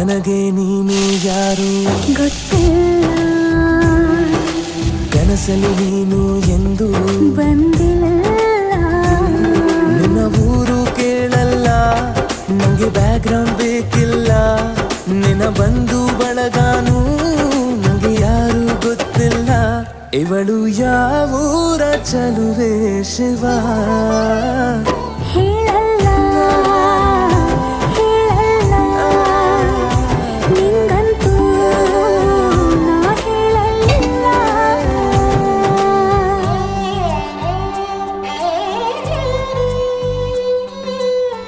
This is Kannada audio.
ನನಗೆ ನೀನು ಯಾರು ಗೊತ್ತಿಲ್ಲ, ಕನಸಲ್ಲಿ ನೀನು ಎಂದು ಬಂದಿಲ್ಲ. ನಿನ್ನ ಊರು ಕೇಳಲ್ಲ, ನಂಗೆ ಬ್ಯಾಕ್ಗ್ರೌಂಡ್ ಬೇಕಿಲ್ಲ. ನಿನ್ನ ಬಂಧು ಬಳಗಾನು ನಂಗೆ ಯಾರು ಗೊತ್ತಿಲ್ಲ. ಇವಳು ಯಾವೂರ ಚಲುವೆ ಶಿವ ಹೇಳಲ್ಲ